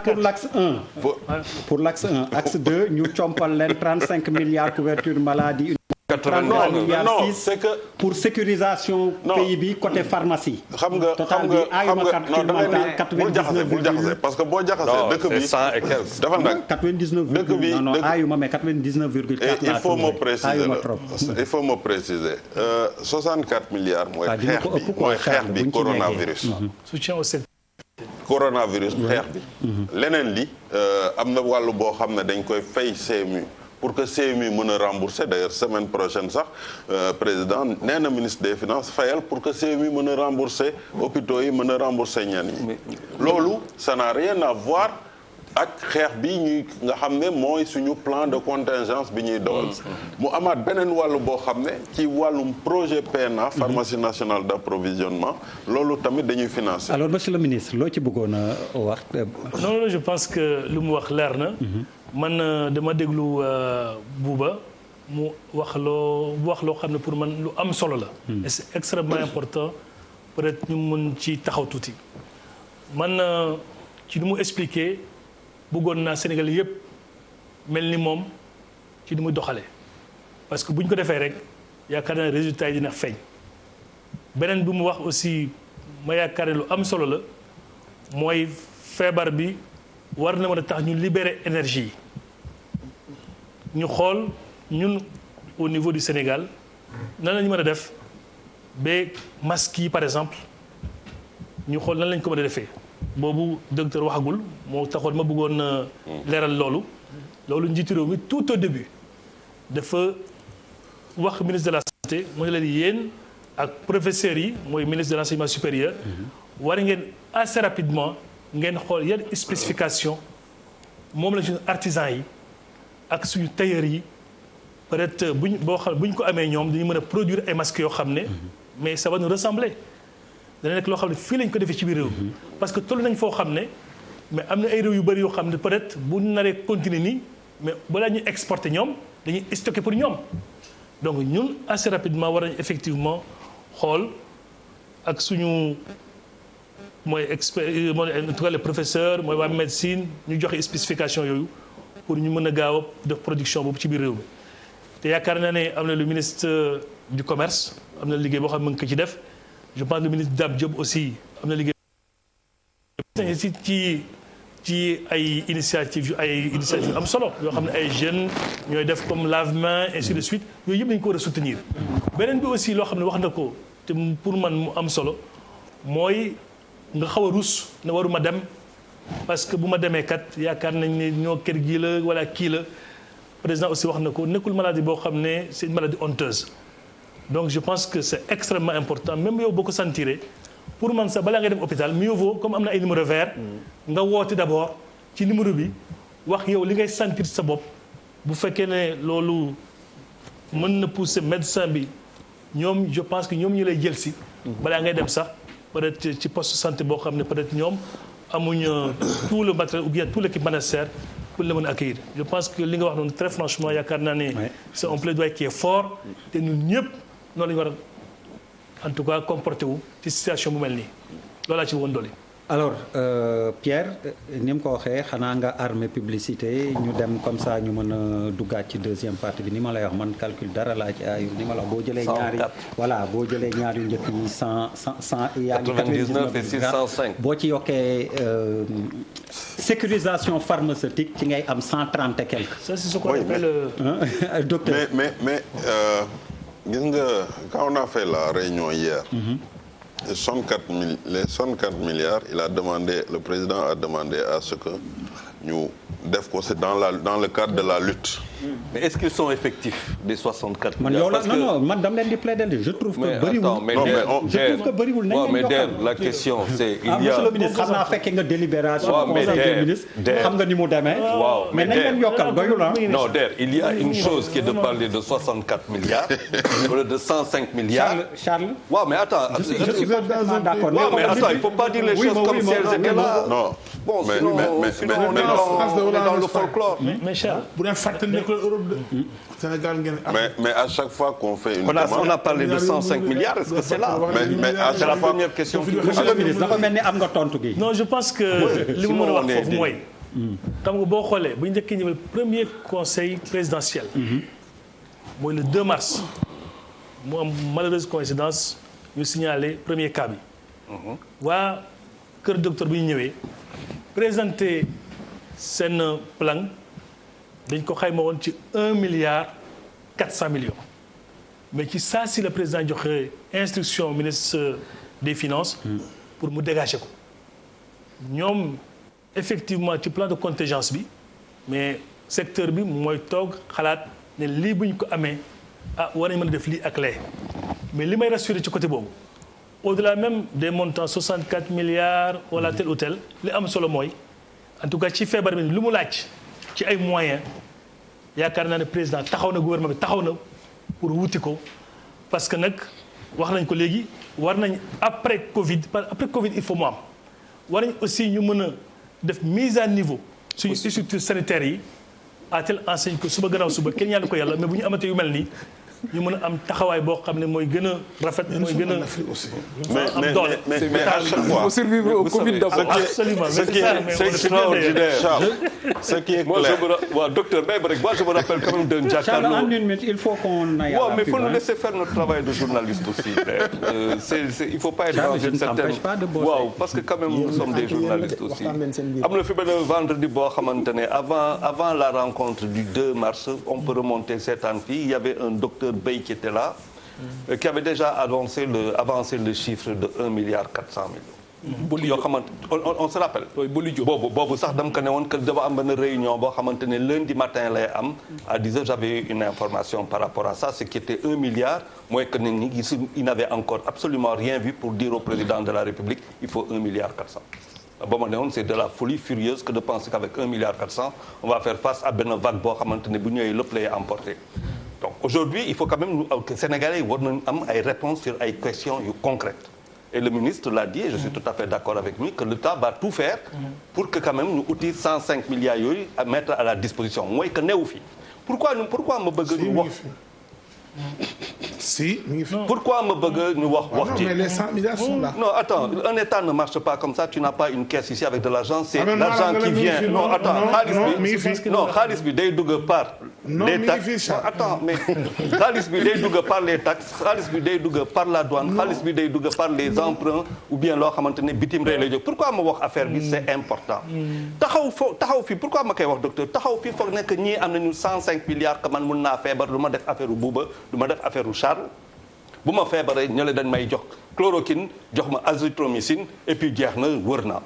pour l'axe 1. Pour l'axe 1 axe 2 ñu compal leen 35 milliards couverture maladie. 33 milliards 6 c'est que pour sécurisation pays bi côté pharmacie. xam nga bul jaxase parce que boo jaxasee dëkk bi 100 et quelques. dafa nag 99 dëkk bi non aayuma mais 99,4 il faut me préciser il faut me préciser 64 milliards mooy xeex bi coronavirus. soutien au secteur. coronavirus xeex bi. leneen li am na wàllu boo xam ne dañ koy fay CMU. pour que CMU mën a rembourser d'ailleurs semaine prochaine sax président nee na ministre des finances fayal pour que CMU mën a rembourser hôpitaux yi mën a rembourser ñenn yi loolu ça n'a rien à voir ak xeex bi ñuy nga xam ne mooy suñu plan de contingence bi ñuy dogal mu amaat beneen wàllu boo xam ne ci wàllum projet PNA pharmacie nationale d'approvisionnement loolu tamit dañuy financer. alors monsieur le ministre loo ci bëggoon a wax. non je pense que lu mu wax leer na. man dama déglu Bouba mu wax loo xam ne pour man lu am solo la. et c'est extrêmement important peut-être ñu mun ci taxaw tuuti. man ci lu mu expliquer bëggoon naa Sénégal yëpp mel ni moom ci ni muy doxalee parce que bu ñu ko defee rek yaakaar naa résultat yi dina feeñ. beneen bi mu wax aussi ma yaakaar ne lu am solo la mooy feebar bi war na mën a tax ñu libérer énergie yi ñu xool ñun au niveau du Sénégal nan la ñu mën a def ba masques yi par exemple ñu xool nan lañ ko mën a defee boobu docteur waxagul moo taxoon ma bëggoon leeral loolu njiitu réew mi tout au début dafa wax ministre de la santé mu ne leen yéen ak professeurs yi mooy ministre de l'enseignement supérieur war ngeen assez rapidement ngeen xool yan spécification moom la suñu artisans yi ak suñu tailleurs yi peut-être bu ñu ko amee ñoom dañu mën a produire ay masques yoo xam ne mais ça va nous ressembler dana nekk loo xam ne fii lañ ko defee ci biir réew parce que toll nañ foo xam ne mais am na ay réew yu bëri yoo xam ne peut-être bu ñu naree continuer nii mais balaa ñuy exporter ñoom dañuy stocker pour ñoom donc ñun assez rapidement war nañ effectivement xool ak suñu mooy expert mooy en tout cas les professeurs mooy waa médecine ñu joxe spécification yooyu pour ñu mën a gaaw a def production boobu ci biir réew mi te yaakaar naa ne am na le ministre du commerce am na liggéey boo xam ne mu ngi ko ci def je pense le ministre Dame Diop aussi am na liggéey ci ay initiative yu am solo yoo xam ne ay jeunes ñooy def comme lave-mains ainsi de suite yooyu yëpp dañu ko war a soutenir beneen bi aussi loo xam ne wax na ko te pour man mu am solo mooy nga xaw a rus ne waruma dem parce que bu ma demee kat yaakaar nañ ne ñoo kër gii la wala kii la président aussi wax na ko nekkul maladie boo xam ne c'est une maladie honteuse donc je pense que c'est extrêmement important même yow boo ko sentiree pour man sax balaa ngay dem hôpital mieux vaut comme am na ay numéro vert nga woote d'abord ci numéro bi wax yow li ngay sentir sa bopp bu fekkee ne loolu mën na pousser médecin bi ñoom je pense que ñoom ñu lay jël si balaa ngay dem sax peut-être ci poste santé boo xam ne peut-être ñoom amuñ tout le matériel ou bien tout l'équipement nécessaire pour le mën a accueillir je pense que li nga wax noonu très franchement yaakaar naa ne c'est un plaidoyer qui est fort te ñun ñëpp noonu la ñu war a en tout cas comporté wu ci situation bu mel nii loolu laa ci woon dolli. alors Pierre ni mu ko waxee xanaa nga armé publicité ñu dem comme ça ñu mën a duggaat ci deuxième partie bi ni ma lay wax man calcul dara laa ci aayul ni ma la wax boo jëlee ñaari voilà boo jëlee ñaari yu njëkk yi 100 yaa ngi 99 et 605 boo ci yokkee sécurisation pharmaceutique ci ngay am 130 et quelques. ça c'est ce qu'on appelle docteur mais gis nga quand on a fait la réunion hier. Les 64 milliards le président a demandé à ce que ñu def ko c'est dans le cadre de la lutte. mais est-ce qu'ils sont effectifs des 64 milliards parce que non man dama leen di plaider je trouve que bëriwul. je trouve que bëriwul nañ leen yokkal la question c'est il y a monsieur le ministre xam naa fekkee nga délibération. conseil des ministres xam nga ni mu demee. waaw mais nañ leen yokkal doyul ah. non il y a une chose qui est de parler de 64 milliards. wala de 105 milliards. Charles. waaw mais attends. je suis parfaitement d'accord. mais attends il faut pas dire les choses comme si elles étaient là. non bon sinon on est dans le folklore. mais Charles. bu dee fàttali nekk Europe de. Sénégal ngeen. mais à chaque fois qu'on fait une demande. on a parlé de 105 milliards est-ce que c'est là. mais à chaque fois première question. monsieur le ministre dafa mel ni am nga tontu gi. non je pense que li mu mën a wax foofu mooy. xam nga boo xoolee bu ñu njëkkee ñëwal premier conseil présidentiel. mooy le 2 mars. mu am malheureuse coïncidence ñu signalé premier cas bi. waa kër docteur bu ñu ñëwee présenté seen plan dañ ko xayma woon ci 1 milliard 400 millions. mais ci saa si le président joxe instruction ministre des finances. pour mu dégager ko. ñoom effectivement ci plan de contingence bi mais secteur bi mooy toog xalaat ne lii bu ñu ko amee war nañ mën a def lii ak lee mais li may rassurer ci côté boobu au-delà même des montants 64 milliards wala tel ou tel li am solo mooy en tout cas ci feebar bi lu mu laaj ci ay moyens yaakaar naa ne président taxaw na gouvernement bi taxaw na pour wuti ko parce que nag wax nañ ko léegi war nañ après Covid il faut mu am war nañ aussi ñu mën a def mise à niveau suñu structures sanitaires yi à telle enseigne que suba gannaaw suba kenn ñaanu ko yàlla mais bu ñu amatee yu mel nii ñu mën a am taxawaay boo xam ne mooy gën a rafet mooy gën a am doole. mais à chaque fois il faut survivre au Covid d'abord. Absolument. C'est extraordinaire. Ce qui est clair. Moi, docteur, moi je me rappelle quand même d'un Charles, jacalo. en une minute, il faut qu'on aille à la Mais il faut pub, nous hein. laisser faire notre travail de journaliste aussi. Il ne faut pas être Charles, dans je une ne certaine... t'empêche pas de bosser. Waaw, parce que quand même nous sommes des journalistes aussi. am na fi benn vendredi boo xamante ne avant la rencontre du 2 mars, on peut remonter cette année. Il y avait un docteur Bey qui était là, qui avait déjà avancé le chiffre de 1 milliard 400 millions. yoo xamante on se rappelle. boobu sax dama ko ne woon que dafa am benn réunion boo xamante ne lundi matin lay am à 10h j'avais eu une information par rapport à ça ce qui était 1 milliard mooy que nit ñi il n'avait encore absolument rien vu pour dire au président de la République il faut 1 milliard 400. ba ma ne woon c'est de la folie furieuse que de penser qu'avec 1 milliard 400 on va faire face à benn vague boo xamante ne bu ñëwee lépp lay emporter. Donc aujourd'hui il faut quand même que Sénégalais yi war nañu am ay réponses sur ay questions yu concrètes. Et le ministre l'a dit, et je suis tout à fait d'accord avec lui, que l'État va tout faire pour que quand même nous outils 105 milliards yooyu à mettre à la disposition. Mooy que newu fi. Pourquoi ma bëgg ñu wax si mi ngi fi. Pourquoi ma bëgg ñu wax Non, mais les 100 milliards sont là. Non, attends, un État ne marche pas comme ça, tu n'as pas une caisse ici avec de l'argent, c'est Ah, l'argent qui vient. Non, attends, xaalis bi day dugg par les taxes. Attends, mais xaalis bi day dugg par les taxes, xaalis bi day dugg par la douane, xaalis bi day dugg par les emprunts ou bien loo xamante ne bitim réew lay jóg. Pourquoi ma wax affaire bi c'est important. taxaw fi pourquoi ma koy wax docteur taxaw fi foog nekk ñii am nañu 105 milliards que man mun naa feebar lu ma def affaire u Bouba lu ma def affaire u Charles bu ma feebaree ñële dañ may jox chloroquine jox ma azithromycine et puis jeex na wër naa.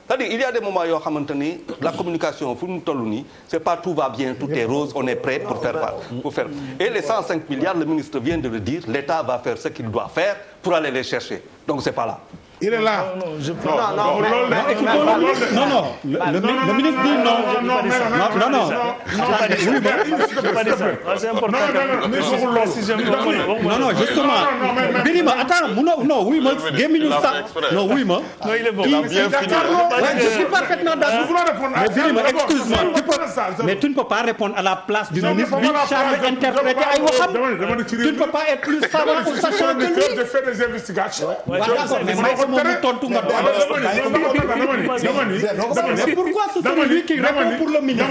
C'est-à-dire il y a des moments yoo xamante ni la communication fu mu toll nii c'est pas tout va bien tout est rose on est prêt pour faire et les 105 milliards le ministre vient de le dire l'État va faire ce qu'il doit faire pour aller les chercher donc c'est pas là. Il est là. Non, je pense. Non, le ministre dit non. C'est important. Non, justement. Birima, attends, non, oui, moi, gémmiñu sax. Non, oui, moi. Non, il est bon. Je suis parfaitement d'accord. Mais Birima, excuse-moi, mais tu ne peux pas répondre à la place du ministre bi Charles interpréter ay waxam. Tu ne peux pas être plus savant ou sachant que lui. Je fais des investigations. Moom mu tontu nga doon. Mais pourquoi ce serait lui qui répond pour le ministre?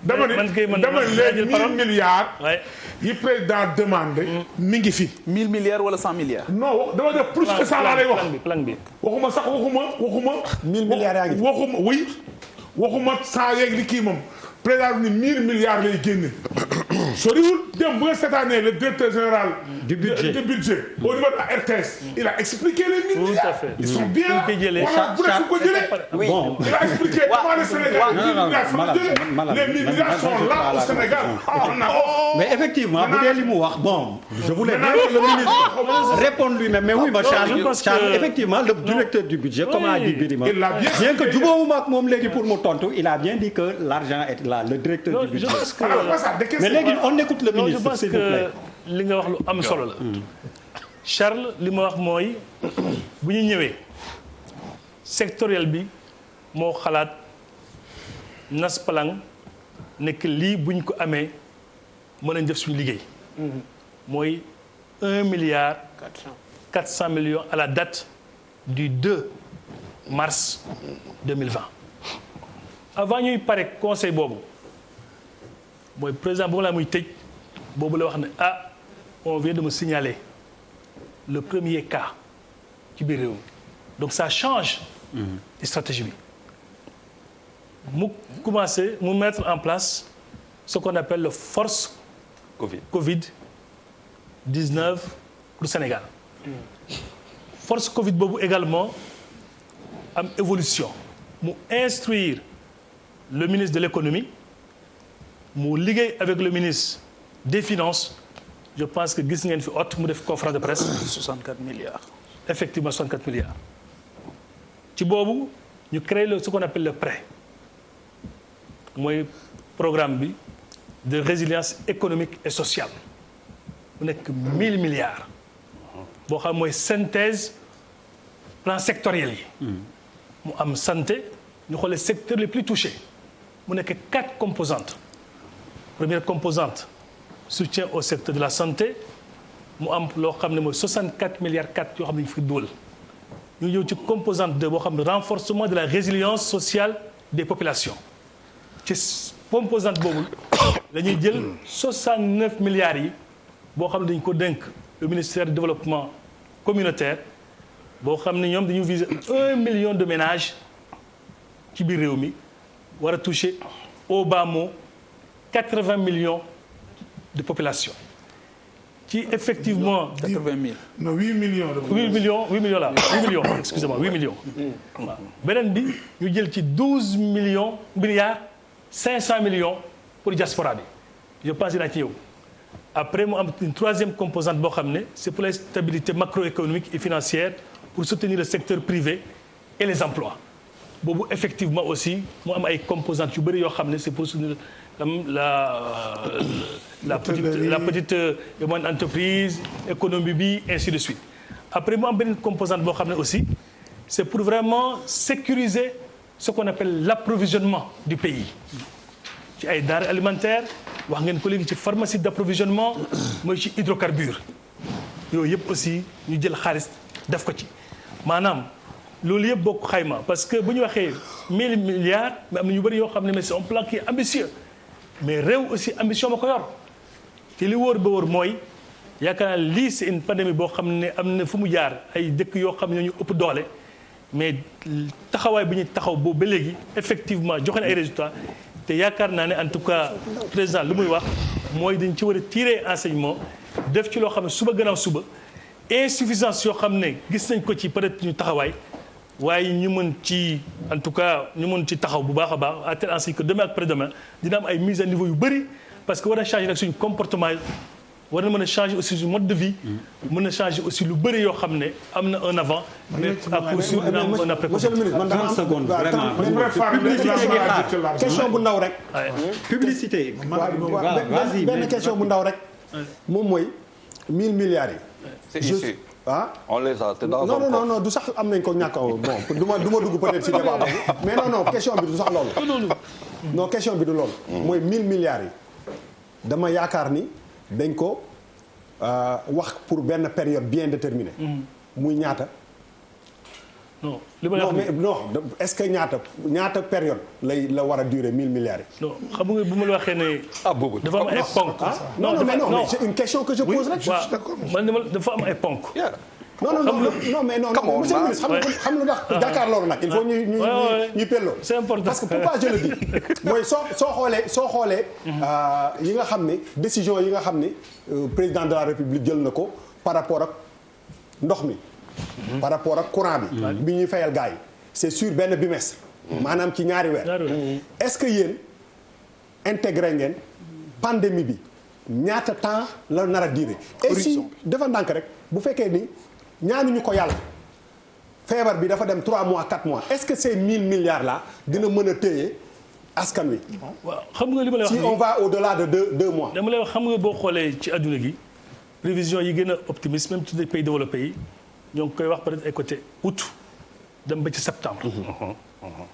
dama ni les 1000 milliards yi président demandé mi ngi fi. 1000 milliards wala 100 milliards. Non dama def plus que ça laa lay wax. plan bi waxuma sax waxuma. 1000 milliards yaa ngi fi. waxuma oui waxuma saa yeeg li kii moom président ni 1000 milliards lay génne. soriwul dem bu nga cette année le directeur général du budget au niveau de la RTS il a expliqué les 1000 milliards ils sont bien là voilà bu nekk ko jëlee Bon, il a expliqué comment le Sénégal les 1000 milliards sont là au Sénégal mais effectivement bu dee li mu wax bon je voulais bien que le ministre réponde lui-même mais oui ma Charles effectivement le directeur du budget comme a dit Birima bien que jubóowuma ak moom léegi pour mu tontu il a bien dit que l'argent est là le directeur du budget mais léegi on écoute le non je ministre pense s'il vous plaît. que li nga wax lu am solo la. Charles li ma wax mooy bu ñu ñëwee sectoriel bi moo xalaat nas plan nekk lii bu ñu ko amee mën nañ def suñu liggéey. mooy 1 milliard 400 millions à la date du 2 mars 2020. avant ñuy pare conseil boobu mooy président boobu laa muy tëj boobu la wax ne on vient de me signaler le premier cas ci biir réew mi donc ça change stratégie bi mu commencé mu mettre en place ce qu'on appelle le force Covid-19 pour Sénégal force Covid boobu également am évolution mu instruire le ministre de l'économie mu liggéey avec le ministre des finances je pense que gis ngeen fi mu def conférence de presse 64 milliards effectivement 64 milliards ci boobu ñu créé ce qu'on appelle le prêt mooy programme bi de résilience économique et sociale mu nekk 1000 milliards boo xam mooy synthèse plan sectoriel yi mu am santé ñu xool les secteurs les plus touchés mu nekk 4 composantes première composante soutien au secteur de la santé mu am loo xam ne mooy 64 milliards 4 yoo xam ne ñu fi dugal ñu ñëw ci composante 2 boo xam ne renforcement de la résilience sociale des populations ci composante boobu dañuy jël 69 milliards yi boo xam ne dañu ko dénk le ministère du développement communautaire boo xam ne ñoom dañu viser 1 million de ménages ci biir réew mi war a toucher au bas mot 80 millions de population ci effectivement 80 000 non 8 millions de 8 millions là 8 millions excusez-moi 8 millions waaw beneen bi ñu jël ci 12 milliards 500 millions pour diaspora bi je pense dinaa ci yow après mu am une troisième composante boo xam ne c'est pour la stabilité macroéconomique et financière pour soutenir le secteur privé et les emplois boobu effectivement aussi mu am ay composantes yu bëri yoo xam ne c'est pour soutenir la petite et moyenne entreprise économie bi ainsi de suite après mu am beneen composante boo xam ne aussi c'est pour vraiment sécuriser ce qu'on appelle l'approvisionnement du pays ci ay denrées alimentaires wax ngeen ko léegi ci pharmacie d'approvisionnement mooy ci hydrocarbures yooyu yëpp aussi ñu jël xaalis def ko ci maanaam loolu yëpp bokk xayma parce que bu ñu waxee 1000 milliards mais am na ñu bëri yoo xam ne mais c'est un plan qui est ambitieux mais réew aussi ambition ma ko yor te li wóor ba wóor mooy yaakaar naa lii c'est une pandémie boo xam ne am na fu mu jaar ay dëkk yoo xam ne ñu ëpp doole mais taxawaay bi ñu taxaw boobu ba léegi effectivement joxe na ay résultats te yaakaar naa ne en tout cas président lu muy wax mooy dañ ci war a tirer enseignement def ci loo xam ne suba gannaaw suba insuffisance yoo xam ne gis nañ ko ci peut-être ñu taxawaay waaye ñu mën ci en tout cas ñu mën ci taxaw bu baax a baax à tel enseigne que demain ak après-demain dina am ay mise à niveau yu bëri parce que war na changer nag suñu comportement war na mën a changer aussi suñu mode de vie mën na changer aussi lu bëri yoo xam ne am na un avant mais à coup sûr dina am un après. monsieur le ministre man 30 secondes vraiment question bu ndaw rek. publicité. vas-y benn question bu ndaw rek. moom mooy 1000 milliards yi. c'est ici. On les a te dans non du sax am nañ ko ñàkk bon du ma dugg peut-être ci débat boobu mais non question bi du sax loolu. non question bi du loolu. mooy 1000 milliards yi dama yaakaar ni dañ ko wax pour benn période bien déterminée. muy ñaata. non li ma wax non est-ce que ñaata période la war a durer 1000 milliards yi. non xam nga bu ma la waxee ne. boobu dafa am ay ponk. non mais c'est une question que je pose rek. man dafa am ay ponk. non mais monsieur le ministre xam nga ndax jàkkaarloo nag il faut ñuy pelloo. c'est important parce que pourquoi je le dis mooy soo xoolee yi nga xam ne décision yi nga xam ne président de la République jël na ko par rapport ak ndox mi. par rapport ak courant bi ñuy fayal gars yi c'est sur benn bimestre maanaam ci ñaari weer est-ce que yéen intégré ngeen pandémie bi ñaata temps la nar a durer et si dafa ndànk rek bu fekkee ni ñaanuñu ko yàlla feebar bi dafa dem 3 mois 4 mois est-ce que ces 1000 milliards là dina mën a téye askan wi waaw xam nga li ma lay wax si on va au-delà de 2 mois dama lay wax xam nga boo xoolee ci adduna gi prévision yi gën a optimiste même ci des pays développés yi ñoo ngi koy wax peut-être ay côté août dem ba ci septembre.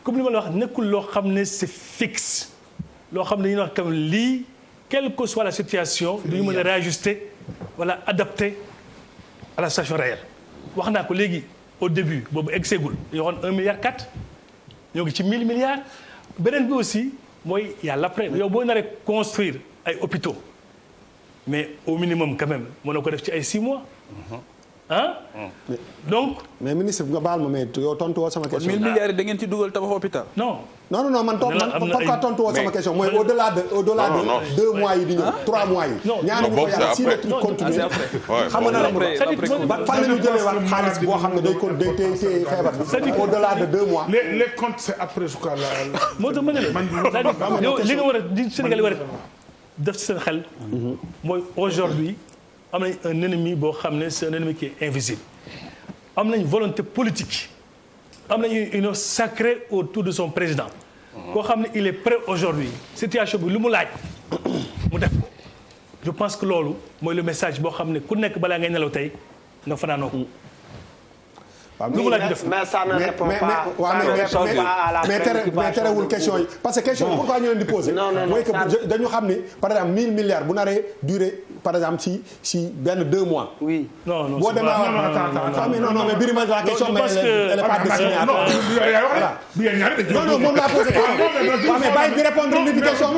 comme li ma la wax nekkul loo xam ne c'est fixe loo xam ne ñu wax comme lii quelle que soit la situation. du ñu mën a réajuster wala adapter à la situation réelle. wax naa ko léegi au début boobu egg seegul ñu waxoon 1 milliard 4 ñoo ngi ci 1000 milliards beneen bi aussi mooy y a l'après yow boo naree construire ay hôpitaux mais au minimum quand même mën na ko def ci ay 6 mois. ah. donc. mais ministre bi nga baal ma mais yow tontu woo sama question. 1000 milliards da ngeen ci dugal tabax hôpital. non. non man pourquoi tontu woo sama question mooy au-delà de 2 mois yi di ñëw 3 mois yi. ñaari ñu ko yàlla si le truc continue. xam nga lan fan la ñu jëlee waat xaalis boo xam ne day téye feebar bi. au-delà de 2 mois. les comptes c'est après su ko la. moo tax ma ne la yow li nga war a di Sénégal yi war a def ci seen xel. mooy aujourd'hui am nañ un ennemi boo xam ne c'est un ennemi qui est invisible. am nañ volonté politique. am nañ une union sacrée autour de son président. koo xam ne il est prêt aujourd'hui situation bi lu mu laaj mu def ko. je pense que loolu mooy le message boo xam ne ku nekk balaa ngay nelaw tey nga fanaanoo ko. lu mu laaj def mais ça ne répond pas mais terewul question yi parce que question pourquoi ñu leen di poser. mooy que dañu xam ni par exemple 1000 milliards bu naree durer par exemple si benn 2 mois. oui non boo demee non mais Birima la question mais elle est pas destinée à non moom laa posé mais bàyyi bi répondre nit question